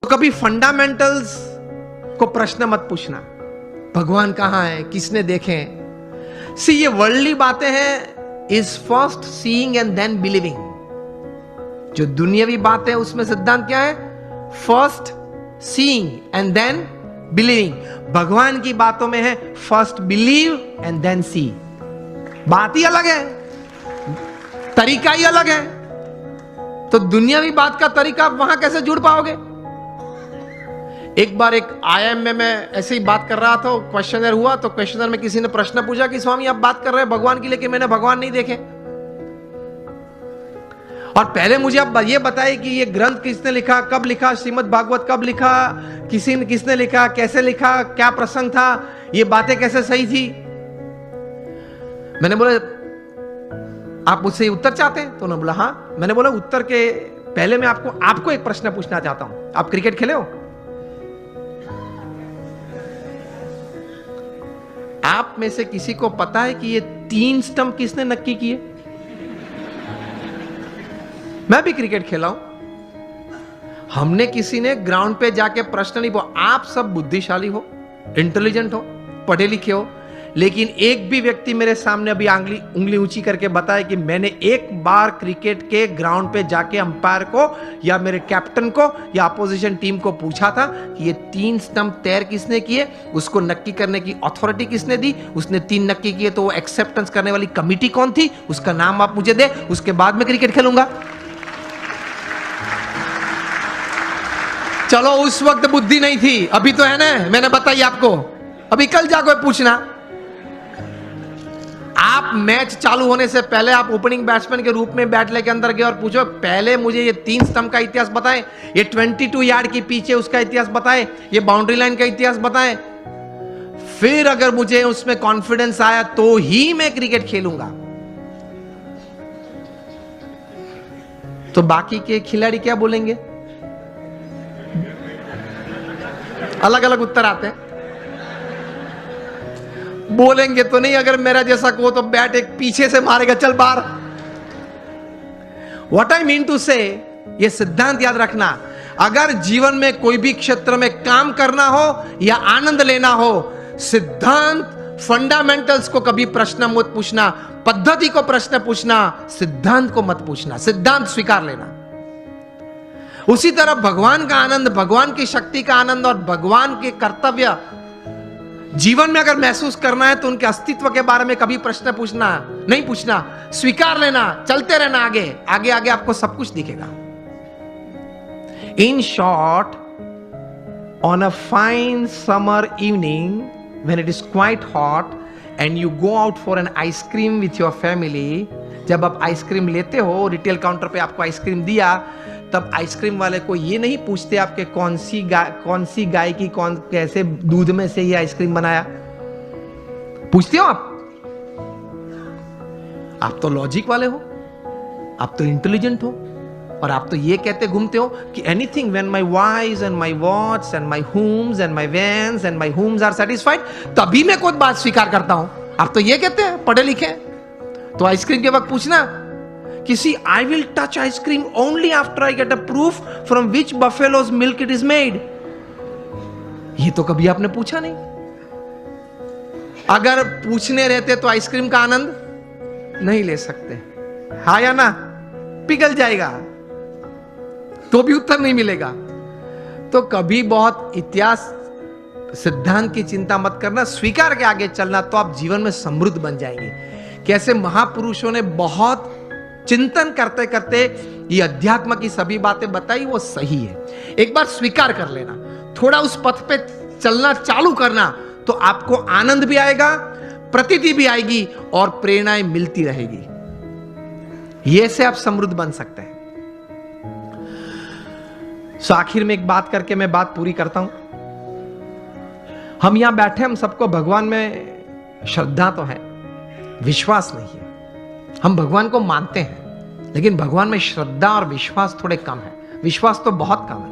तो कभी फंडामेंटल्स को प्रश्न मत पूछना, भगवान कहां है, किसने देखे। सी ये वर्ल्डली बातें हैं, is first seeing and then believing. जो दुनियावी बात है उसमें सिद्धांत क्या है? First seeing and then believing. भगवान की बातों में है first believe and then see. बात ही अलग है, तरीका ही अलग है। तो दुनियावी बात का तरीका आप वहां कैसे जुड़ पाओगे? एक बार एक आईएम में मैं ऐसे ही बात कर रहा था, क्वेश्चनर हुआ, तो क्वेश्चनर में किसी ने प्रश्न पूछा कि स्वामी आप बात कर रहे हैं भगवान की, लेकिन मैंने भगवान नहीं देखे। और पहले मुझे आप ये बताइए कि ये ग्रंथ किसने लिखा, कब लिखा, श्रीमद् भागवत कब लिखा, किसने लिखा, कैसे लिखा, क्या प्रसंग था, ये बातें कैसे सही थी। मैंने बोला आप मुझसे उत्तर चाहते हैं? तो उन्होंने बोला हाँ। मैंने बोला उत्तर के पहले मैं आपको एक प्रश्न पूछना चाहता हूं। आप क्रिकेट खेले हो? आप में से किसी को पता है कि ये 3 स्टंप किसने नक्की किए? मैं भी क्रिकेट खेला हूं। हमने किसी ने ग्राउंड पे जाके प्रश्न नहीं पूछा। आप सब बुद्धिशाली हो, इंटेलिजेंट हो, पढ़े लिखे हो, लेकिन एक भी व्यक्ति मेरे सामने अभी उंगली ऊंची करके बताए कि मैंने एक बार क्रिकेट के ग्राउंड पे जाके अंपायर को या मेरे कैप्टन को या अपोजिशन टीम को पूछा था कि ये 3 स्टंप तैर किसने किए, उसको नक्की करने की अथॉरिटी किसने दी, उसने 3 नक्की किए तो वो एक्सेप्टेंस करने वाली कमिटी कौन थी, उसका नाम आप मुझे दे, उसके बाद मैं क्रिकेट खेलूंगा। चलो उस वक्त बुद्धि नहीं थी, अभी तो है ना, मैंने बताई आपको। अभी कल जाकर पूछना। आप मैच चालू होने से पहले आप ओपनिंग बैट्समैन के रूप में बैट लेके अंदर गए और पूछो पहले मुझे ये 3 स्टंप का इतिहास बताएं, ये 22 यार्ड के पीछे उसका इतिहास बताएं, ये बाउंड्री लाइन का इतिहास बताएं। फिर अगर मुझे उसमें कॉन्फिडेंस आया तो ही मैं क्रिकेट खेलूंगा। तो बाकी के खिलाड़ी क्या बोलेंगे? अलग अलग उत्तर आते हैं। बोलेंगे तो नहीं, अगर मेरा जैसा को तो बैट एक पीछे से मारेगा, चल बाहर। व्हाट आई मीन टू से, ये सिद्धांत याद रखना, अगर जीवन में कोई भी क्षेत्र में काम करना हो या आनंद लेना हो, सिद्धांत फंडामेंटल्स को कभी प्रश्न मत पूछना, पद्धति को प्रश्न पूछना, सिद्धांत को मत पूछना, सिद्धांत स्वीकार लेना। उसी तरह भगवान का आनंद, भगवान की शक्ति का आनंद और भगवान के कर्तव्य जीवन में अगर महसूस करना है तो उनके अस्तित्व के बारे में कभी प्रश्न पूछना नहीं, पूछना, स्वीकार लेना, चलते रहना आगे आगे आगे, आपको सब कुछ दिखेगा। In short, on a fine summer evening when it is quite hot and you go out for an ice cream with your family, जब आप आइसक्रीम लेते हो, रिटेल काउंटर पे आपको आइसक्रीम दिया, तब आइसक्रीम वाले को ये नहीं पूछते आपके कौन सी गाय की कैसे दूध में से ये आइसक्रीम बनाया। पूछते हो आप तो लॉजिक वाले हो, आप तो इंटेलिजेंट हो, और आप तो ये कहते घूमते हो कि anything when my wives and my watts and my homes and my vans and my homes are satisfied, तभी मैं कोई बात स्वीकार करता हूं। आप तो ये कहते हैं, पढ़े लिखे। तो आइसक्रीम के वक्त पूछना किसी, I will touch ice cream only after I get a proof from which buffalo's milk it is made. ये तो कभी आपने पूछा नहीं। अगर पूछने रहते तो आइसक्रीम का आनंद नहीं ले सकते, हाँ या ना? पिघल जाएगा तो भी उत्तर नहीं मिलेगा। तो कभी बहुत इतिहास सिद्धांत की चिंता मत करना, स्वीकार के आगे चलना, तो आप जीवन में समृद्ध बन जाएंगे। कैसे महापुरुषों ने बहुत चिंतन करते करते ये अध्यात्म की सभी बातें बताई, वो सही है। एक बार स्वीकार कर लेना, थोड़ा उस पथ पे चलना चालू करना, तो आपको आनंद भी आएगा, प्रतीति भी आएगी और प्रेरणाएं मिलती रहेगी। ये से आप समृद्ध बन सकते हैं। सो आखिर में एक बात करके मैं बात पूरी करता हूं। हम यहां बैठे, हम सबको भगवान में श्रद्धा तो है, विश्वास नहीं है। हम भगवान को मानते हैं, लेकिन भगवान में श्रद्धा और विश्वास थोड़े कम है। विश्वास तो बहुत कम है।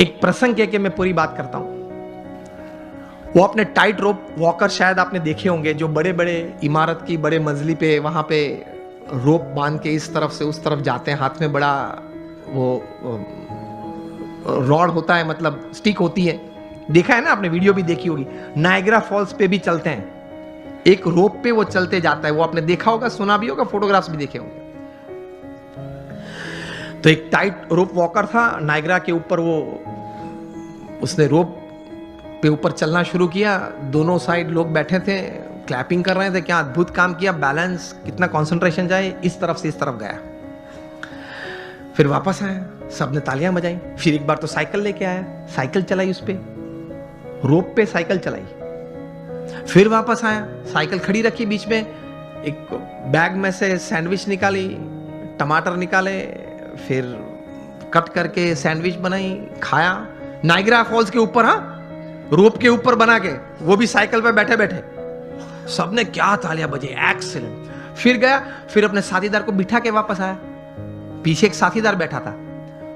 एक प्रसंग के मैं पूरी बात करता हूं। वो अपने टाइट रोप वॉकर शायद आपने देखे होंगे, जो बड़े बड़े इमारत की बड़े मंजिली पे वहां पे रोप बांध के इस तरफ से उस तरफ जाते हैं, हाथ में बड़ा वो रॉड होता है, मतलब स्टिक होती है, देखा है ना आपने, वीडियो भी देखी होगी, नायग्रा फॉल्स पे भी चलते हैं, एक रोप पे वो चलते जाता है, वो आपने देखा होगा, सुना भी होगा, फोटोग्राफ्स भी देखे होंगे। तो एक टाइट रोप वॉकर था नायग्रा के ऊपर, वो उसने रोप पे ऊपर चलना शुरू किया, दोनों साइड लोग बैठे थे, क्लैपिंग कर रहे थे, क्या अद्भुत काम किया, बैलेंस, कितना कंसंट्रेशन जाए, इस तरफ से इस तरफ गया, फिर वापस आया, सबने तालियां बजाई, फिर एक बार तो साइकिल लेके आया, साइकिल चलाई, उस पे रोप पे साइकिल चलाई, फिर वापस आया, साइकिल खड़ी रखी बीच में, एक बैग में से सैंडविच निकाली, टमाटर निकाले, फिर कट करके सैंडविच बनाई, खाया, नायग्रा फॉल्स के ऊपर, हाँ, रोप के ऊपर बना के, वो भी साइकिल पे बैठे बैठे, सबने क्या तालियां बजी, एक्सीलेंट। फिर गया, फिर अपने साथीदार को बिठा के वापस आया, पीछे एक साथीदार बैठा था,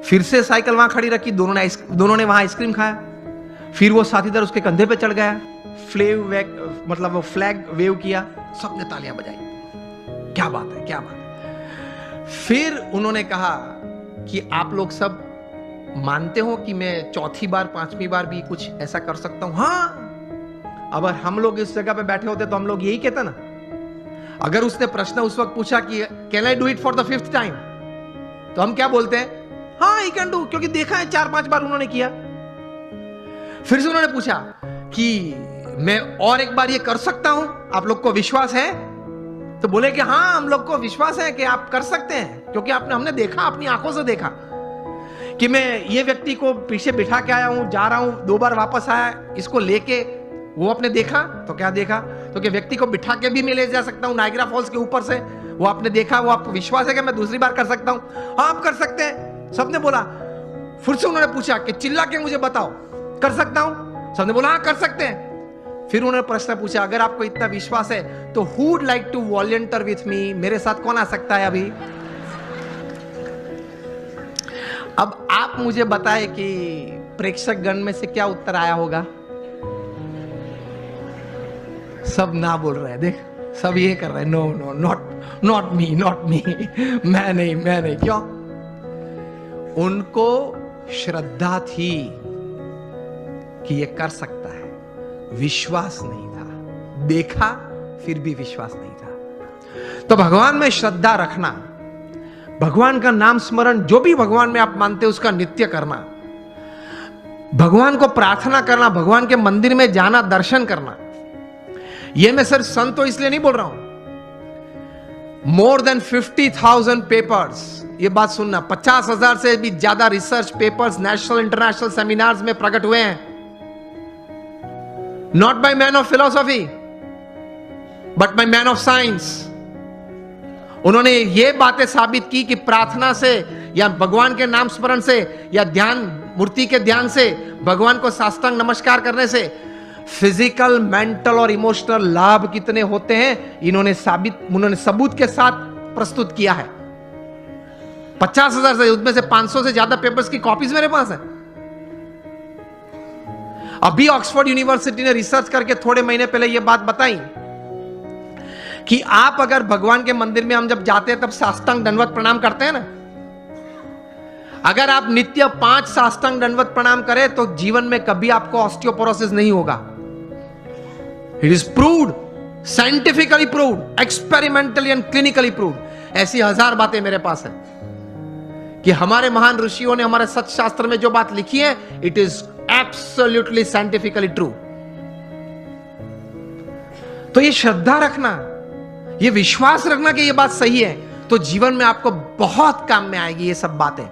फिर से साइकिल वहां खड़ी रखी, दोनों ने वहां आइसक्रीम खाया, फिर वो साथीदार उसके कंधे पे चढ़ गया, मतलब वो फ्लैग वेव किया, सबने तालियां बजाई, क्या बात है, क्या बात है। फिर उन्होंने कहा कि आप लोग सब मानते हो कि मैं चौथी बार पांचवी बार भी कुछ ऐसा कर सकता हूं? हाँ, अगर हम लोग इस जगह पे बैठे होते तो हम लोग यही कहते ना। अगर उसने प्रश्न उस वक्त पूछा कि can I do it for the 5th time, तो हम क्या बोलते हैं? हाँ, ही कैन डू, क्योंकि देखा है 4-5 बार उन्होंने किया। फिर से उन्होंने पूछा कि मैं और एक बार ये कर सकता हूं, आप लोग को विश्वास है? तो बोले कि हाँ, हम लोग को विश्वास है कि आप कर सकते हैं, क्योंकि हमने देखा, अपनी आंखों से देखा कि मैं ये व्यक्ति को पीछे बिठा के आया हूं, जा रहा हूं, 2 बार वापस आया, इसको लेके, वो आपने देखा। तो क्या देखा? तो कि व्यक्ति को बिठा के भी मैं ले जा सकता हूं नायग्रा फॉल्स के ऊपर से, वो आपने देखा, वो आपको विश्वास है कि मैं दूसरी बार कर सकता हूं? हाँ, आप कर सकते हैं, सबने बोला। फिर से उन्होंने पूछा कि चिल्ला के मुझे बताओ, कर सकता हूं? सबने बोला हाँ, कर सकते हैं। फिर उन्होंने प्रश्न पूछा, अगर आपको इतना विश्वास है तो who would like to volunteer with me, मेरे साथ कौन आ सकता है अभी? अब आप मुझे बताएं कि प्रेक्षक गण में से क्या उत्तर आया होगा? सब ना बोल रहे हैं, देख, सब ये कर रहे हैं, नो नो, नॉट मी, मैं नहीं। क्यों? उनको श्रद्धा थी कि ये कर सकता है, विश्वास नहीं था। देखा, फिर भी विश्वास नहीं था। तो भगवान में श्रद्धा रखना, भगवान का नाम स्मरण, जो भी भगवान में आप मानते हो उसका नित्य करना, भगवान को प्रार्थना करना, भगवान के मंदिर में जाना, दर्शन करना। यह मैं सिर्फ संतो इसलिए नहीं बोल रहा हूं। मोर देन 50,000 पेपर्स, ये बात सुनना, 50,000 से भी ज्यादा research papers national international seminars में प्रकट हुए हैं। Not by man of philosophy but by man of science. उन्होंने ये बातें साबित की कि प्रार्थना से या भगवान के नाम स्मरण से या ध्यान, मूर्ति के ध्यान से, भगवान को साष्टांग नमस्कार करने से फिजिकल, मेंटल और इमोशनल लाभ कितने होते हैं, उन्होंने सबूत के साथ प्रस्तुत किया है। 50,000 से, उसमें से 500 से ज्यादा पेपर्स की कॉपीज मेरे पास है। अभी ऑक्सफोर्ड यूनिवर्सिटी ने रिसर्च करके थोड़े महीने पहले यह बात बताई कि आप अगर भगवान के मंदिर में हम जब जाते हैं तब साष्टांग दंडवत प्रणाम करते हैं ना, अगर आप नित्य 5 साष्टांग दंडवत प्रणाम करें तो जीवन में कभी आपको ऑस्टियोपोरोसिस नहीं होगा। It is proved, scientifically proved, experimentally and clinically proved. ऐसी 1000 बातें मेरे पास है कि हमारे महान ऋषियों ने हमारे सत्य शास्त्र में जो बात लिखी है, it is absolutely scientifically true. तो ये श्रद्धा रखना, ये विश्वास रखना कि ये बात सही है, तो जीवन में आपको बहुत काम में आएगी ये सब बातें।